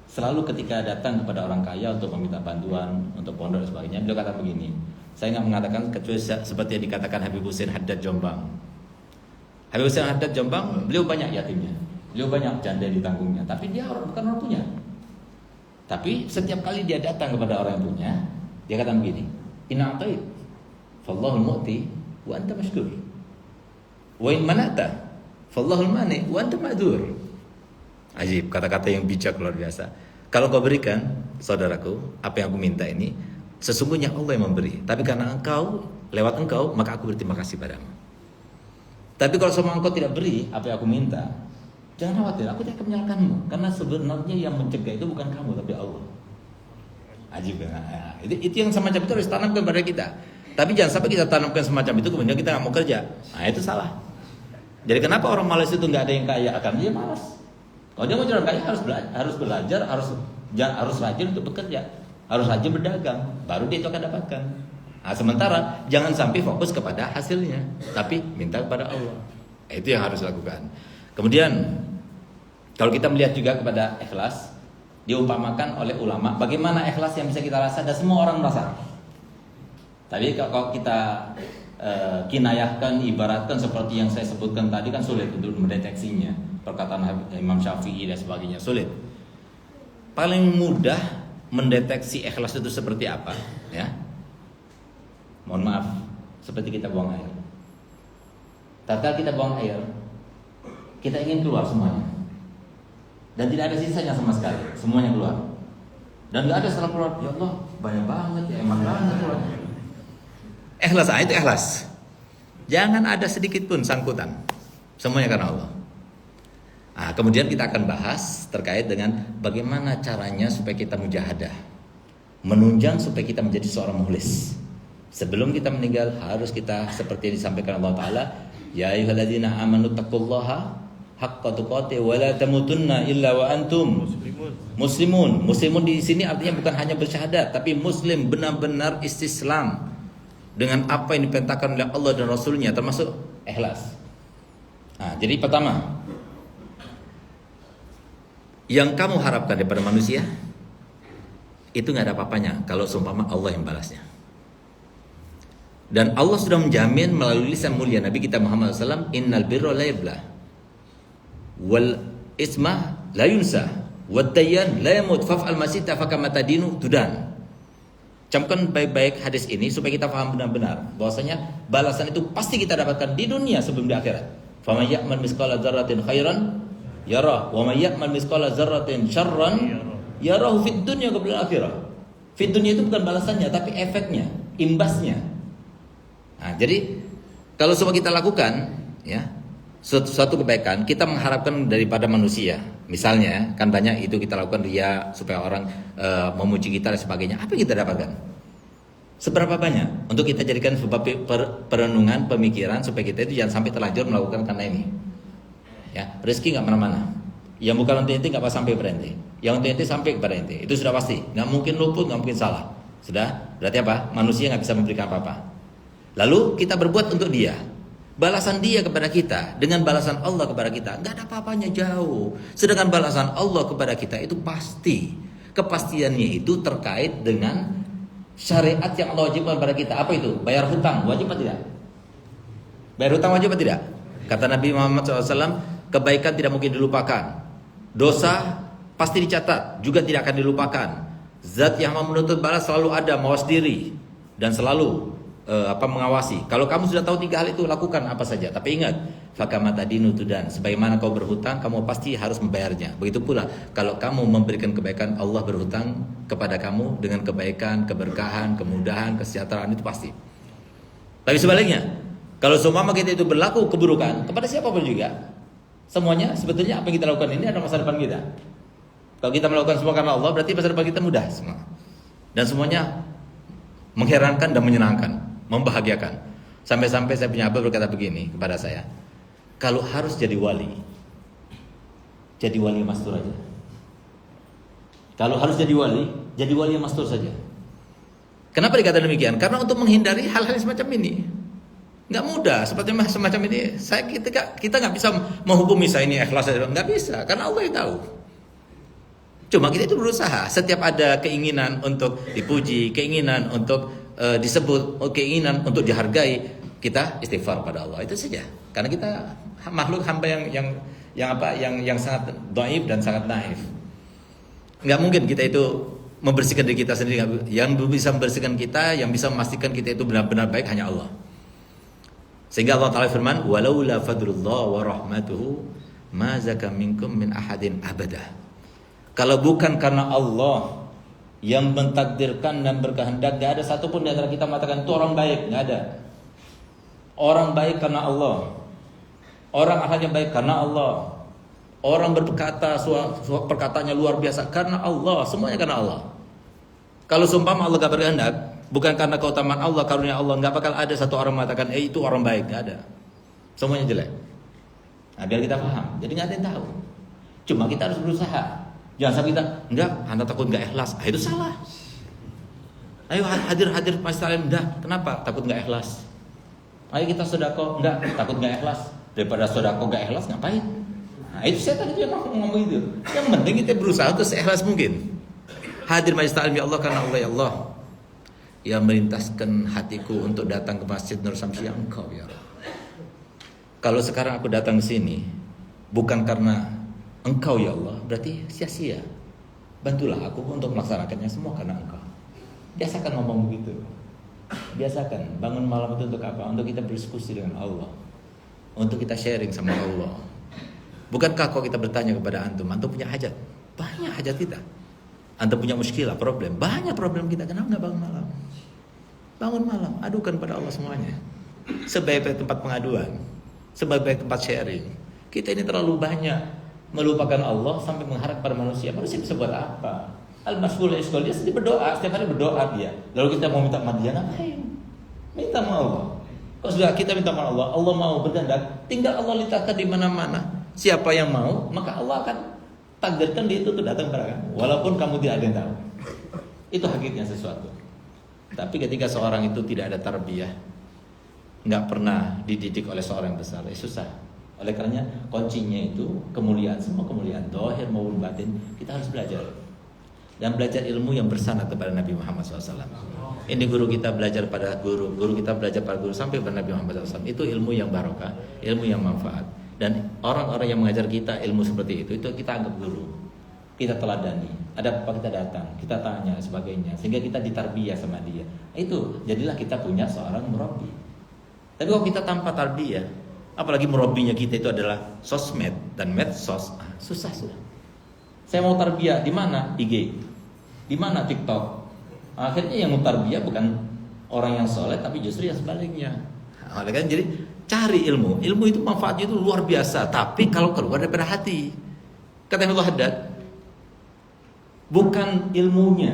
selalu ketika datang kepada orang kaya untuk meminta bantuan untuk pondok dan sebagainya, beliau kata begini. Saya nggak mengatakan kecuali seperti yang dikatakan Habib Husin Haddad Jombang. Habib Husin Haddad Jombang, beliau banyak yatimnya, beliau banyak janda yang ditanggungnya, tapi dia bukan orang punya. Tapi setiap kali dia datang kepada orang yang punya, dia kata begini, Inna a'tait, fallahul mu'ti, wa anta mashkur. Wa in manata, fallahul mani, wa anta ma'dur. Ajib, kata-kata yang bijak luar biasa. Kalau kau berikan, saudaraku, apa yang aku minta ini, sesungguhnya Allah yang memberi. Tapi karena engkau, lewat engkau, maka aku berterima kasih padamu. Tapi kalau semua engkau tidak beri apa yang aku minta, jangan khawatir, aku tidak akan menyalahkanmu. Karena sebenarnya yang mencegah itu bukan kamu, tapi Allah. Ajib ya. Itu yang semacam itu harus tanamkan pada kita. Tapi jangan sampai kita tanamkan semacam itu kemudian kita nggak mau kerja. Nah itu salah. Jadi kenapa orang malas itu nggak ada yang kaya? Karena dia malas. Kalau dia mau jadi orang kaya harus belajar, harus rajin untuk bekerja, harus rajin berdagang, baru dia itu akan dapatkan. Nah, sementara jangan sampai fokus kepada hasilnya, tapi minta kepada Allah. Itu yang harus dilakukan. Kemudian kalau kita melihat juga kepada ikhlas, diumpamakan oleh ulama, bagaimana ikhlas yang bisa kita rasa dan semua orang merasa. Tapi kalau kita kinayahkan, ibaratkan seperti yang saya sebutkan tadi kan sulit untuk mendeteksinya. Perkataan Imam Syafi'i dan sebagainya sulit. Paling mudah mendeteksi ikhlas itu seperti apa, ya? Mohon maaf, seperti kita buang air. Tatkala kita buang air, kita ingin keluar semuanya, dan tidak ada sisanya sama sekali, semuanya keluar. Dan nggak ada setelah keluar, ya Allah banyak banget ya, emak banget keluar. Ikhlas itu ikhlas. Jangan ada sedikit pun sangkutan, semuanya karena Allah. Nah, kemudian kita akan bahas terkait dengan bagaimana caranya supaya kita mujahadah, menunjang supaya kita menjadi seorang mukhlis. Sebelum kita meninggal harus kita seperti yang disampaikan Allah Ta'ala, ya ayyuhalladzina amanu taqullaha haqqa tuqatih wa la tamutunna illa wa antum muslimun. Muslimun di sini artinya bukan hanya bersyahadat, tapi muslim benar-benar istislam dengan apa yang diperintahkan oleh Allah dan Rasulnya, termasuk ikhlas. Nah, jadi pertama, yang kamu harapkan daripada manusia itu nggak ada apa-apanya kalau seumpama Allah yang balasnya. Dan Allah sudah menjamin melalui lisan mulia Nabi kita Muhammad SAW, innal birra la yabla wal isma la yunsa wad dayyan la yamut faf'al masita fakama tadinu tudan. Camkan baik-baik hadis ini supaya kita paham benar-benar bahwasanya balasan itu pasti kita dapatkan di dunia sebelum di akhirat. Faman ya'mal misqala dzarratin khairan yarah wa may ya'mal misqala dzarratin syarran yarahu fid dunya qabla akhirah. Fid dunya itu bukan balasannya tapi efeknya, imbasnya. Nah, jadi kalau semua kita lakukan, ya, suatu kebaikan kita mengharapkan daripada manusia. Misalnya, kan banyak itu kita lakukan riya supaya orang memuji kita dan sebagainya. Apa yang kita dapatkan? Seberapa banyak untuk kita jadikan sebab perenungan, pemikiran supaya kita itu jangan sampai terlanjur melakukan karena ini. Ya, rezeki nggak mana-mana. Yang bukan untuk ente nggak pas sampai pada ente. Yang untuk ente sampai kepada ente. Itu sudah pasti. Nggak mungkin luput, nggak mungkin salah. Sudah. Berarti apa? Manusia nggak bisa memberikan apa-apa. Lalu kita berbuat untuk dia. Balasan dia kepada kita dengan balasan Allah kepada kita nggak ada apa-apanya, jauh. Sedangkan balasan Allah kepada kita itu pasti. Kepastiannya itu terkait dengan syariat yang Allah wajibkan kepada kita. Apa itu? Bayar hutang wajib atau tidak? Bayar hutang wajib atau tidak? Kata Nabi Muhammad SAW, kebaikan tidak mungkin dilupakan, dosa pasti dicatat juga tidak akan dilupakan. Zat yang mau menuntut balas selalu ada, mawas diri dan selalu mengawasi. Kalau kamu sudah tahu 3 hal itu, lakukan apa saja. Tapi ingat, fakama tadinu tudan. Sebagaimana kau berhutang, kamu pasti harus membayarnya. Begitu pula kalau kamu memberikan kebaikan, Allah berhutang kepada kamu dengan kebaikan, keberkahan, kemudahan, kesejahteraan, itu pasti. Tapi sebaliknya, kalau seumpama kita itu berlaku keburukan kepada siapapun juga, semuanya sebetulnya apa yang kita lakukan ini adalah masa depan kita. Kalau kita melakukan semua karena Allah, berarti masa depan kita mudah semua. Dan semuanya mengherankan dan menyenangkan, membahagiakan. Sampai-sampai saya punya abah berkata begini kepada saya, kalau harus jadi wali mastur aja. Kalau harus jadi wali mastur saja. Kenapa dikatakan demikian? Karena untuk menghindari hal-hal semacam ini. Nggak mudah, seperti semacam ini. Kita nggak bisa menghukumi saya ini ikhlas, nggak bisa, karena Allah yang tahu. Cuma kita itu berusaha. Setiap ada keinginan untuk dipuji, keinginan untuk disebut, keinginan untuk dihargai, kita istighfar pada Allah. Itu saja. Karena kita makhluk hamba yang sangat dhaif dan sangat naif. Nggak mungkin kita itu membersihkan diri kita sendiri. Yang bisa membersihkan kita, yang bisa memastikan kita itu benar-benar baik hanya Allah. Sehingga Allah Ta'ala firman, walaula fadlullah wa rahmatuhu ma zaka minkum min ahadin abada. Kalau bukan karena Allah yang mentakdirkan dan berkehendak, gak ada satupun di antara kita mengatakan itu orang baik, gak ada. Orang baik karena Allah. Orang ahlaknya baik karena Allah. Orang berkata perkataannya luar biasa karena Allah, semuanya karena Allah. Kalau seumpama Allah gak berkehendak, bukan karena keutamaan Allah, karunia Allah, gak bakal ada satu orang mengatakan itu orang baik, gak ada. Semuanya jelek. Nah, biar kita paham. Jadi gak ada yang tahu. Cuma kita harus berusaha. Jangan sampai kita enggak, anda takut gak ikhlas. Itu salah. Ayo hadir majelis taklim, enggak. Kenapa? Takut gak ikhlas. Ayo kita sedekah, enggak, takut gak ikhlas. Daripada sedekah gak ikhlas ngapain? Nah, itu saya tadi ngomong itu. Yang penting kita berusaha untuk seikhlas mungkin. Hadir majelis taklim ya Allah karena Allah ya Allah yang melintaskan hatiku untuk datang ke Masjid Nur Samsiah Engkau ya Allah. Kalau sekarang aku datang ke sini bukan karena Engkau ya Allah, berarti sia-sia. Bantulah aku untuk melaksanakannya semua karena Engkau. Biasakan ngomong begitu. Biasakan bangun malam itu untuk apa? Untuk kita berdiskusi dengan Allah. Untuk kita sharing sama Allah. Bukankah kalau kita bertanya kepada antum punya hajat? Banyak hajat kita. Antum punya muskilah, problem. Banyak problem kita. Kenapa enggak bangun malam? Bangun malam, adukan pada Allah semuanya. Sebaik-baik tempat pengaduan, sebaik-baik tempat sharing. Kita ini terlalu banyak melupakan Allah sampai mengharap pada manusia. Manusia bisa buat apa? Al-Mas'ul Isqal, dia sedih berdoa, setiap hari berdoa dia. Lalu kita mau minta sama dia, ngapain? Minta sama Allah. Kalau sudah kita minta sama Allah, Allah mau berkehendak, tinggal Allah letakkan di mana-mana. Siapa yang mau, maka Allah akan takdirkan dia itu datang kepada kamu, walaupun kamu tidak ada yang tahu. Itu hakikatnya sesuatu. Tapi ketika seorang itu tidak ada tarbiyah, nggak pernah dididik oleh seorang yang besar, susah. Oleh karenanya kuncinya itu kemuliaan, semua kemuliaan zahir maupun batin kita harus belajar. Dan belajar ilmu yang bersanad kepada Nabi Muhammad SAW. Ini guru kita belajar pada guru, guru kita belajar pada guru sampai kepada Nabi Muhammad SAW. Itu ilmu yang barokah, ilmu yang manfaat. Dan orang-orang yang mengajar kita ilmu seperti itu kita anggap guru. Kita teladani. Ada apa kita datang, kita tanya sebagainya, sehingga kita ditarbiyah sama dia. Itu jadilah kita punya seorang murabbi. Tapi kalau kita tanpa tarbiyah, apalagi murabbinya kita itu adalah sosmed dan medsos, susah sudah. Saya mau tarbiyah di mana? IG. Di mana? TikTok. Akhirnya yang mau tarbiyah bukan orang yang soleh, tapi justru yang sebaliknya. Oleh kan jadi cari ilmu. Ilmu itu manfaatnya itu luar biasa, tapi kalau keluar daripada hati. Kata Allah Haddad, bukan ilmunya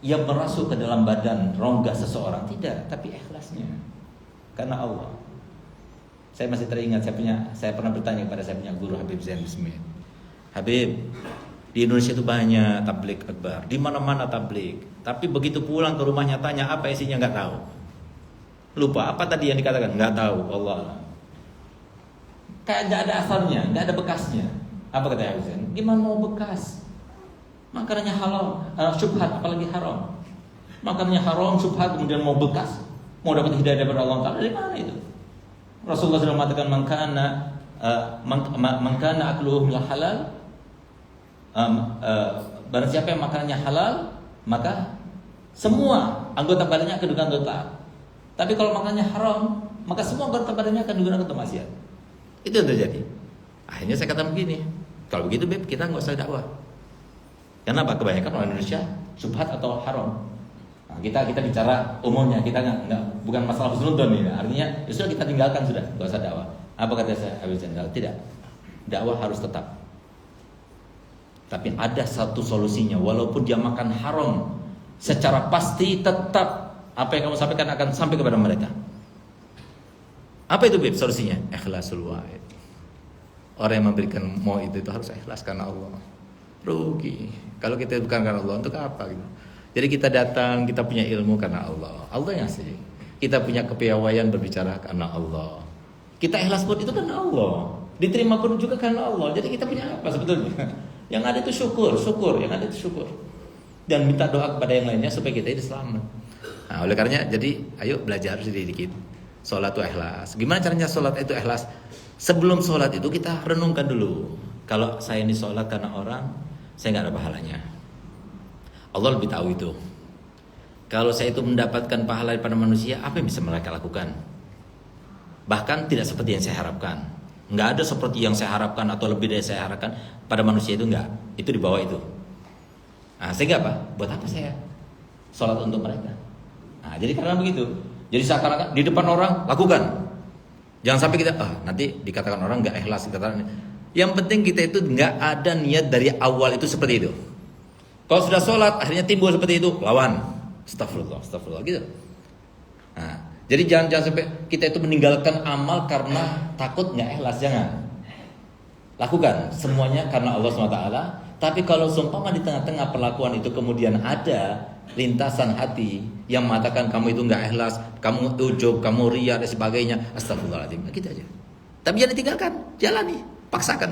yang merasuk ke dalam badan rongga seseorang, tidak, tapi ikhlasnya. Karena Allah. Saya masih teringat saya pernah bertanya kepada saya punya guru Habib Zain Bismillah. Habib, di Indonesia itu banyak tablik akbar, di mana-mana tablik. Tapi begitu pulang ke rumahnya tanya apa isinya nggak tahu. Lupa apa tadi yang dikatakan, nggak tahu. Allah. Kayak nggak ada asalnya, nggak ada bekasnya. Apa kata Habib Zain? Gimana mau bekas? Makanannya halal, syubhat apalagi haram. Makanannya haram, syubhat kemudian mau bekas, mau dapat hidayah dari Allah Taala, dari mana itu? Rasulullah SAW mengatakan mangkana akluhu minal halal, barang siapa yang makanannya halal, maka semua anggota badannya akan digunakan untuk taat. Tapi kalau makanannya haram, maka semua anggota badannya akan digunakan untuk maksiat. Itu yang terjadi. Akhirnya saya kata begini, kalau begitu Beb, kita nggak usah dakwah. Kenapa? Kebanyakan orang Indonesia syubhat atau haram. Nah, kita bicara umumnya, kita nggak bukan masalah husnudzon ini. Artinya justru kita tinggalkan sudah, nggak usah dakwah. Apa kata saya Habib Zainal? Tidak, dakwah harus tetap. Tapi ada satu solusinya, walaupun dia makan haram, secara pasti tetap apa yang kamu sampaikan akan sampai kepada mereka. Apa itu Bib solusinya? Ikhlasul wa'id. Orang yang memberikan mau itu harus ikhlas karena Allah. Rugi. Kalau kita bukan karena Allah, untuk apa gitu? Jadi kita datang, kita punya ilmu karena Allah. Allah yang ngasih. Kita punya kepiawaian berbicara karena Allah. Kita ikhlas pun itu karena Allah. Diterima pun juga karena Allah. Jadi kita punya apa sebetulnya? Yang ada itu syukur. Yang ada itu syukur. Dan minta doa kepada yang lainnya supaya kita ini selamat. Nah, oleh karenanya, jadi ayo belajar sedikit. Sholat itu ikhlas. Gimana caranya sholat itu ikhlas? Sebelum sholat itu kita renungkan dulu. Kalau saya ini sholat karena orang, saya nggak ada pahalanya. Allah lebih tahu itu. Kalau saya itu mendapatkan pahala daripada manusia, apa yang bisa mereka lakukan? Bahkan tidak seperti yang saya harapkan. Nggak ada seperti yang saya harapkan atau lebih dari saya harapkan pada manusia itu nggak. Itu di bawah itu. Nah, sehingga apa? Buat apa saya sholat untuk mereka? Nah, jadi karena begitu. Jadi seakan-akan di depan orang lakukan. Jangan sampai kita nanti dikatakan orang nggak ikhlas. Yang penting kita itu nggak ada niat dari awal itu seperti itu. Kalau sudah sholat akhirnya timbul seperti itu, lawan. Astagfirullah gitu. Nah, jadi jangan sampai kita itu meninggalkan amal karena takut nggak ikhlas, jangan. Lakukan semuanya karena Allah SWT. Tapi kalau seumpama di tengah-tengah perlakuan itu kemudian ada lintasan hati yang mengatakan kamu itu nggak ikhlas, kamu ujub, kamu riya dan sebagainya, astagfirullahaladzim, gitu aja. Tapi jangan ditinggalkan, jalani, paksakan.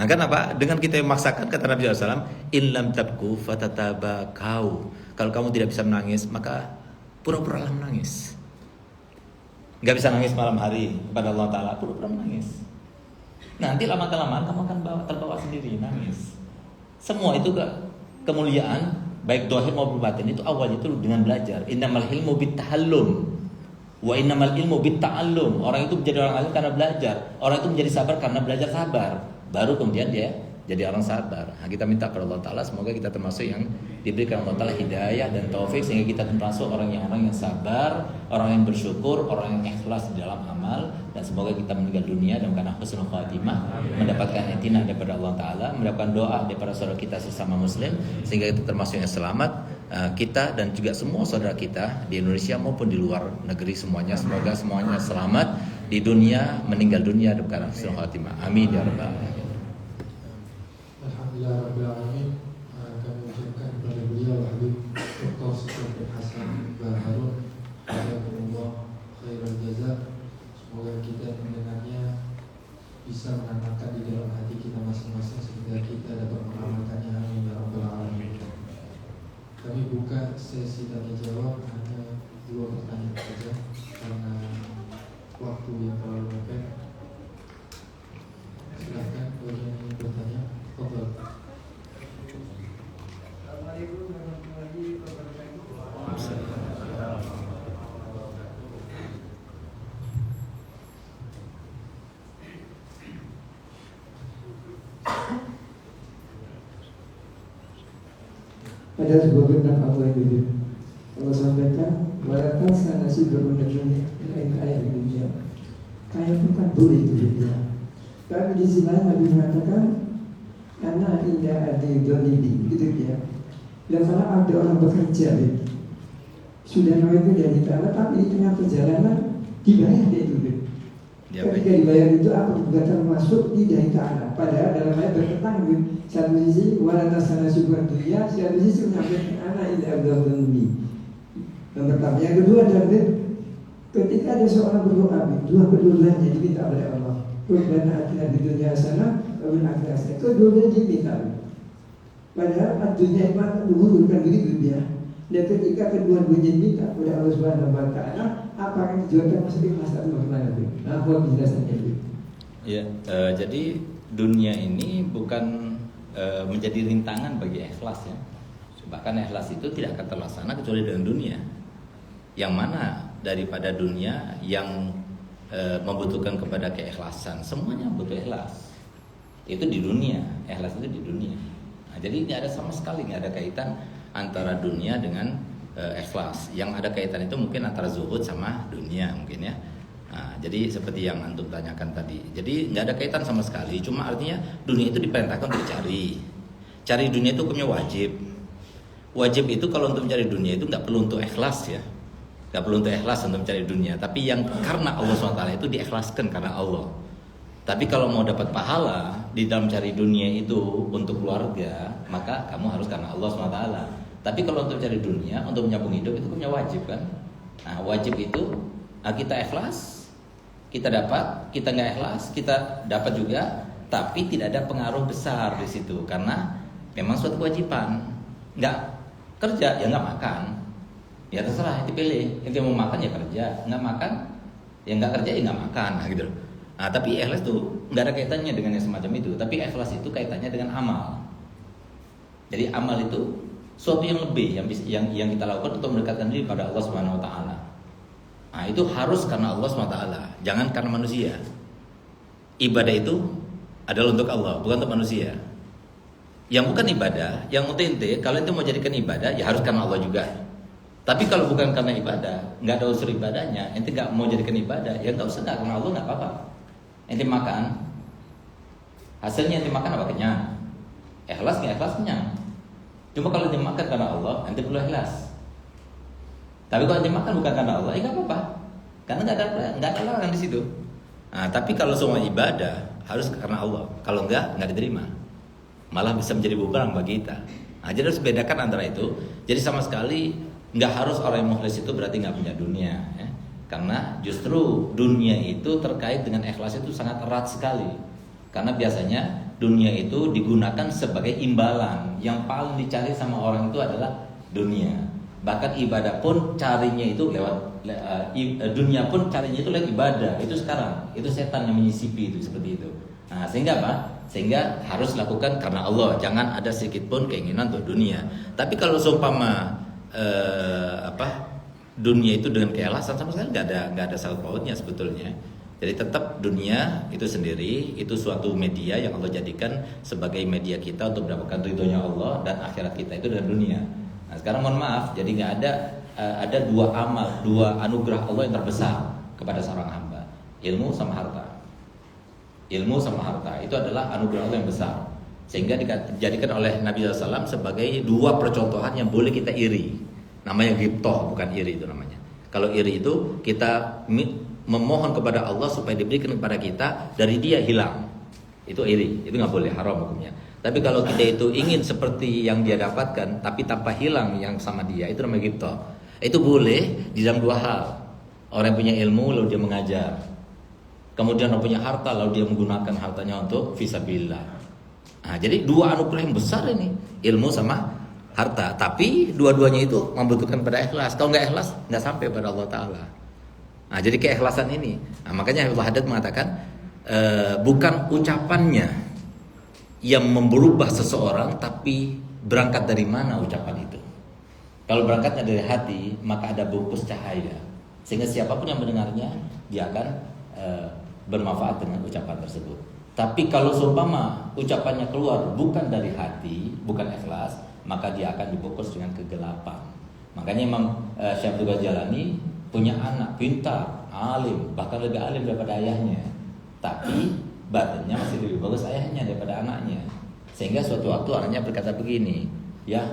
Nah, kan apa? Dengan kita memaksakan, kata Nabi SAW, in lam tabku fatatabakau. Kalau kamu tidak bisa menangis, maka pura-puralah menangis. Nggak bisa nangis malam hari kepada Allah Ta'ala, pura-pura menangis. Nanti lama-kelamaan kamu akan terbawa sendiri nangis. Semua itu kemuliaan baik zahir maupun batin itu awalnya itu dengan belajar. Innamal ilmu bitta'allum wa innamal ilmu bitta'allum. Orang itu menjadi orang alim karena belajar. Orang itu menjadi sabar karena belajar sabar. Baru kemudian dia jadi orang sabar. Nah, kita minta kepada Allah Ta'ala semoga kita termasuk yang diberikan Allah Ta'ala hidayah dan taufik sehingga kita termasuk orang yang sabar, orang yang bersyukur, orang yang ikhlas di dalam amal, dan semoga kita meninggal dunia dalam keadaan husnul khatimah, mendapatkan etina daripada Allah Ta'ala, mendapatkan doa daripada saudara kita sesama muslim sehingga kita termasuk yang selamat, kita dan juga semua saudara kita di Indonesia maupun di luar negeri semuanya, semoga semuanya selamat di dunia, meninggal dunia dalam keadaan husnul khatimah. Amin ya rabbal alamin. Alhamdulillah Rabbil Alamin. Kami ucapkan kepada beliau Habib Dr. Siti Hasan Baharun, jazakumullah khairal jaza. Semoga kita mendengarnya bisa menanamkan di dalam hati kita masing-masing sehingga kita dapat mengamalkannya. Amin ya Rabbal Alamin. Kami buka sesi tanya jawab, hanya 2 pertanyaan saja karena waktu yang terlalu mepet. Silakan bagi yang ingin bertanya. Assalamualaikum warahmatullahi wabarakatuh. Ada sebuah bentang Allah yang Allah sampaikan, walaupun sana si beruntung lain kaya di dunia, kaya bukan boleh di dunia. Tapi di sini Nabi mengatakan, karena indah ada dolidi, gitu ya. Dan kalau ada orang bekerja, sudah nawai itu dari Ta'ala, tapi di tengah perjalanan dibayar dia itu. Ketika dibayar itu apa juga termasuk tidak Ta'ala. Padahal dalam ayat berketang, satu sisi walatasana syukur dunia, satu sisi menyampaikan anak indah dolidi. Yang pertama, yang kedua adalah ketika ada seorang berdoa, kedua-duanya diminta oleh Allah. Rabbana atina fid dunya hasanah wa fil akhirati hasanah. Kedua-duanya diminta. Padahal dunia itu akan menurunkan begitu dia. Dan ketika kedua-duanya diminta oleh Allah Subhanahu wa Ta'ala, apa yang dijualkan masuk ikhlas atau bagaimana itu? Apa penjelasannya itu? Ya, jadi dunia ini bukan menjadi rintangan bagi ikhlas ya. Bahkan ikhlas itu tidak akan terlaksana kecuali dengan dunia. Yang mana daripada dunia yang membutuhkan kepada keikhlasan, semuanya butuh ikhlas. Itu di dunia, ikhlas itu di dunia. Nah, jadi nggak ada sama sekali nggak ada kaitan antara dunia dengan ikhlas. Yang ada kaitan itu mungkin antara zuhud sama dunia mungkin ya. Nah, jadi seperti yang antum tanyakan tadi. Jadi nggak ada kaitan sama sekali. Cuma artinya dunia itu diperintahkan untuk dicari. Cari dunia itu hukumnya wajib. Wajib itu kalau untuk mencari dunia itu nggak perlu untuk ikhlas ya. Gak perlu untuk ikhlas untuk mencari dunia. Tapi yang karena Allah SWT itu diikhlaskan karena Allah. Tapi kalau mau dapat pahala di dalam cari dunia itu untuk keluarga, maka kamu harus karena Allah SWT. Tapi kalau untuk cari dunia, untuk menyambung hidup itu punya wajib kan. Nah wajib itu kita ikhlas, kita dapat, kita nggak ikhlas, kita dapat juga. Tapi tidak ada pengaruh besar di situ karena memang suatu kewajiban. Nggak kerja ya nggak makan. Ya terserah, dipilih. Yang mau makan ya kerja, nggak makan ya nggak kerja ya nggak makan, nah, gitu. Nah tapi ikhlas tuh nggak ada kaitannya dengan yang semacam itu. Tapi ikhlas itu kaitannya dengan amal. Jadi amal itu suatu yang lebih yang kita lakukan untuk mendekatkan diri pada Allah Subhanahu Wa Taala. Nah itu harus karena Allah Subhanahu Wa Taala, jangan karena manusia. ibadah itu adalah untuk Allah, bukan untuk manusia. Yang bukan ibadah, yang ente, kalau ente mau jadikan ibadah, ya harus karena Allah juga. Tapi kalau bukan karena ibadah, nggak ada unsur ibadahnya, ente nggak mau jadikan ibadah, ya nggak usah, nggak karena Allah nggak apa-apa. Ente makan, hasilnya ente makan apa? Kenyang. Ikhlas nggak ikhlas kenyang. Cuma kalau ente makan karena Allah, ente perlu ikhlas. Tapi kalau ente makan bukan karena Allah, ya nggak apa-apa, karena nggak ada larangan di situ. Nah, tapi kalau semua ibadah harus karena Allah, kalau nggak diterima, malah bisa menjadi bumerang bagi kita. Nah, jadi harus bedakan antara itu. Jadi sama sekali nggak harus orang yang mukhlis itu berarti nggak punya dunia, ya. Karena justru dunia itu terkait dengan ikhlas itu sangat erat sekali. Karena biasanya dunia itu digunakan sebagai imbalan. Yang paling dicari sama orang itu adalah dunia. Bahkan ibadah pun carinya itu lewat dunia pun carinya itu lewat ibadah. Itu sekarang itu setan yang menyisipi itu seperti itu. Nah, sehingga apa? Sehingga harus lakukan karena Allah. Jangan ada sedikit pun keinginan untuk dunia. Tapi kalau seumpama dunia itu dengan keikhlasan sama sekali nggak ada sangkut pautnya sebetulnya. Jadi tetap dunia itu sendiri itu suatu media yang Allah jadikan sebagai media kita untuk mendapatkan ridhonya Allah, dan akhirat kita itu dengan dunia. Nah, sekarang mohon maaf, jadi nggak ada dua amal, dua anugerah Allah yang terbesar kepada seorang hamba, ilmu sama harta. Ilmu sama harta itu adalah anugerah Allah yang besar, sehingga dijadikan oleh Nabi SAW sebagai dua percontohan yang boleh kita iri. Namanya ghibtoh, bukan iri itu namanya. Kalau iri itu kita memohon kepada Allah supaya diberikan kepada kita dari dia hilang. Itu iri, itu nggak boleh, haram hukumnya. Tapi kalau kita itu ingin seperti yang dia dapatkan tapi tanpa hilang yang sama dia, itu namanya ghibtoh. Itu boleh di dalam dua hal. Orang yang punya ilmu lalu dia mengajar. Kemudian orang punya harta lalu dia menggunakan hartanya untuk fisabilillah. Nah, jadi dua anugerah yang besar ini, ilmu sama harta. Tapi dua-duanya itu membutuhkan pada ikhlas. Kalau nggak ikhlas, nggak sampai pada Allah Ta'ala. Nah, jadi keikhlasan ini. Nah, makanya Habibullah Haddad mengatakan bukan ucapannya yang memberubah seseorang, tapi berangkat dari mana ucapan itu. Kalau berangkatnya dari hati, maka ada bungkus cahaya, sehingga siapapun yang mendengarnya dia akan bermanfaat dengan ucapan tersebut. Tapi kalau seumpama ucapannya keluar bukan dari hati, bukan ikhlas, maka dia akan dibungkus dengan kegelapan. Makanya Imam Syabdul Jalani punya anak pintar, alim, bahkan lebih alim daripada ayahnya. Tapi batinnya masih lebih bagus ayahnya daripada anaknya. Sehingga suatu waktu anaknya berkata begini, ya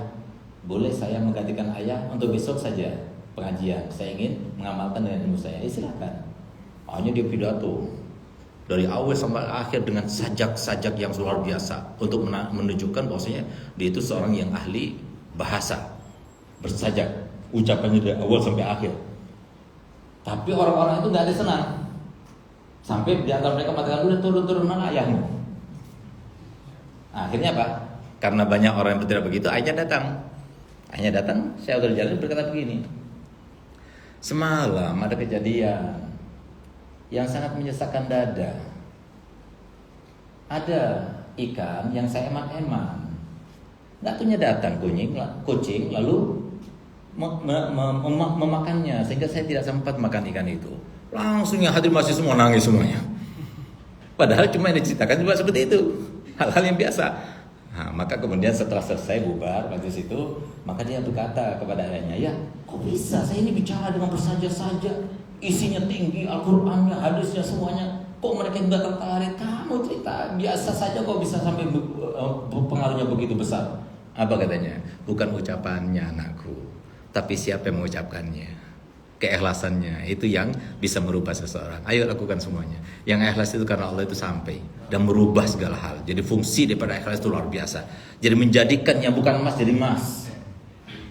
boleh saya menggantikan ayah untuk besok saja pengajian. Saya ingin mengamalkan dengan ilmu saya. Silakan. Hanya dia pidato dari awal sampai akhir dengan sajak-sajak yang luar biasa untuk menunjukkan bahwasanya dia itu seorang yang ahli bahasa, bersajak, ucapannya dari awal sampai akhir. Tapi orang-orang itu nggak ada senang, sampai di antara mereka mengatakan udah turun mana ayahmu. Akhirnya apa? Karena banyak orang yang bertindak begitu, ayahnya datang. Saya udah jalan berkata begini, semalam ada kejadian yang sangat menyesakkan dada. Ada ikan yang saya eman-eman, datunya datang kucing lalu memakannya, sehingga saya tidak sempat makan ikan itu. Langsung yang hadir masih semua nangis semuanya. Padahal cuma yang diceritakan juga seperti itu, hal-hal yang biasa. Nah, maka kemudian setelah selesai bubar majelis itu, maka dia berkata kepada ayahnya, ya kok bisa saya ini bicara dengan bersaja-saja, isinya tinggi, Al-Qurannya, hadisnya semuanya, kok mereka tidak tertarik? Kamu cerita biasa saja kok bisa sampai pengaruhnya begitu besar. Apa katanya? Bukan ucapannya anakku, tapi siapa yang mengucapkannya, keikhlasannya, itu yang bisa merubah seseorang. Ayo lakukan semuanya. Yang ikhlas itu karena Allah itu sampai dan merubah segala hal. Jadi fungsi daripada ikhlas itu luar biasa. Jadi menjadikan yang bukan emas jadi emas,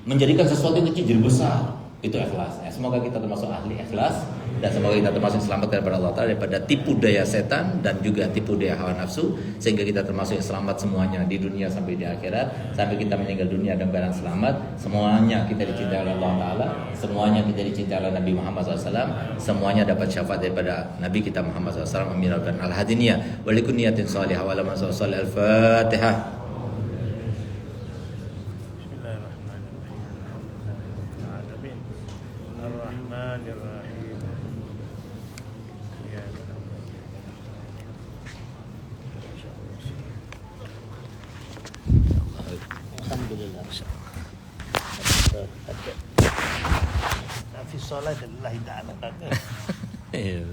menjadikan sesuatu yang kecil jadi besar. Itu ikhlas. Ya, semoga kita termasuk ahli ikhlas, dan semoga kita termasuk selamat daripada Allah Ta'ala, daripada tipu daya setan dan juga tipu daya hawa nafsu, sehingga kita termasuk yang selamat semuanya di dunia sampai di akhirat, sampai kita meninggal dunia dalam keadaan selamat. Semuanya kita dicintai oleh Allah Ta'ala, semuanya kita dicintai oleh Nabi Muhammad SAW, semuanya dapat syafaat daripada Nabi kita Muhammad SAW. Amin dan al-hadiniyah walikuniyatin salihah walaman sallallahu al-fatihah. الرحمن الرحيم. Alhamdulillah. في الصلاة لله تعالى. Iya.